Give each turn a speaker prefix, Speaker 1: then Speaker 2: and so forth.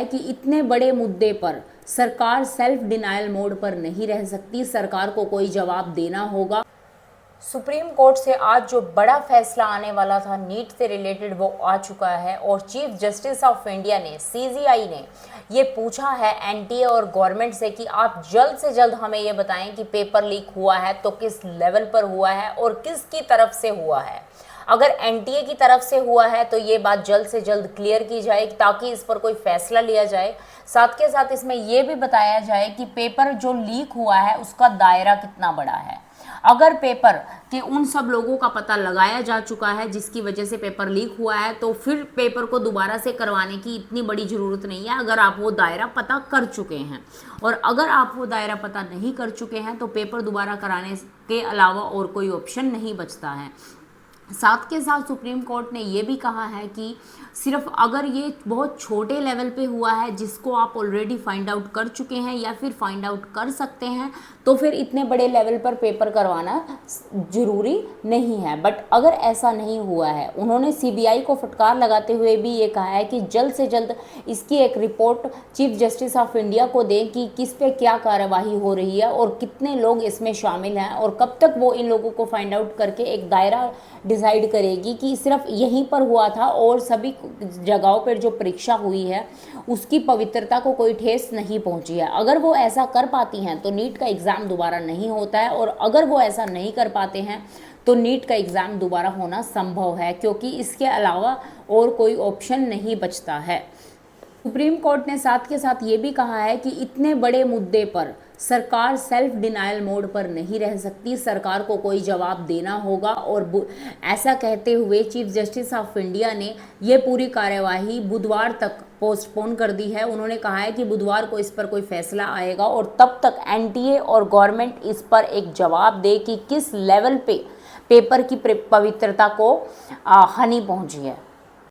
Speaker 1: कि इतने बड़े मुद्दे पर सरकार सेल्फ डिनायल मोड पर नहीं रह सकती, सरकार को कोई जवाब देना होगा। सुप्रीम कोर्ट से आज जो बड़ा फैसला आने वाला था नीट से रिलेटेड वो आ चुका है और चीफ जस्टिस ऑफ इंडिया ने, सीजीआई ने ये पूछा है एनटीए और गवर्नमेंट से कि आप जल्द से जल्द हमें ये बताएं कि पेपर लीक हुआ है तो किस लेवल पर हुआ है और किसकी तरफ से हुआ है। अगर एनटीए की तरफ से हुआ है तो ये बात जल्द से जल्द क्लियर की जाए ताकि इस पर कोई फैसला लिया जाए। साथ के साथ इसमें यह भी बताया जाए कि पेपर जो लीक हुआ है उसका दायरा कितना बड़ा है। अगर पेपर के उन सब लोगों का पता लगाया जा चुका है जिसकी वजह से पेपर लीक हुआ है तो फिर पेपर को दोबारा से करवाने की इतनी बड़ी ज़रूरत नहीं है, अगर आप वो दायरा पता कर चुके हैं। और अगर आप वो दायरा पता नहीं कर चुके हैं तो पेपर दोबारा कराने के अलावा और कोई ऑप्शन नहीं बचता है। साथ के साथ सुप्रीम कोर्ट ने ये भी कहा है कि सिर्फ अगर ये बहुत छोटे लेवल पे हुआ है जिसको आप ऑलरेडी फाइंड आउट कर चुके हैं या फिर फाइंड आउट कर सकते हैं तो फिर इतने बड़े लेवल पर पेपर करवाना ज़रूरी नहीं है। बट अगर ऐसा नहीं हुआ है, उन्होंने सीबीआई को फटकार लगाते हुए भी ये कहा है कि जल्द से जल्द इसकी एक report chief justice of India को दें कि किस पे क्या कार्यवाही हो रही है और कितने लोग इसमें शामिल हैं और कब तक वो इन लोगों को फाइंड आउट करके एक दायरा डिसाइड करेगी कि सिर्फ यहीं पर हुआ था और सभी जगहों पर जो परीक्षा हुई है उसकी पवित्रता को कोई ठेस नहीं पहुंची है। अगर वो ऐसा कर पाती हैं तो नीट का एग्ज़ाम दोबारा नहीं होता है और अगर वो ऐसा नहीं कर पाते हैं तो नीट का एग्ज़ाम दोबारा होना संभव है, क्योंकि इसके अलावा और कोई ऑप्शन नहीं बचता है। सुप्रीम कोर्ट ने साथ के साथ ये भी कहा है कि इतने बड़े मुद्दे पर सरकार सेल्फ डिनायल मोड पर नहीं रह सकती, सरकार को कोई जवाब देना होगा। और ऐसा कहते हुए चीफ जस्टिस ऑफ इंडिया ने ये पूरी कार्यवाही बुधवार तक पोस्टपोन कर दी है। उन्होंने कहा है कि बुधवार को इस पर कोई फैसला आएगा और तब तक एनटीए और गवर्नमेंट इस पर एक जवाब दे कि किस लेवल पे पेपर की पवित्रता को हानि पहुंची है।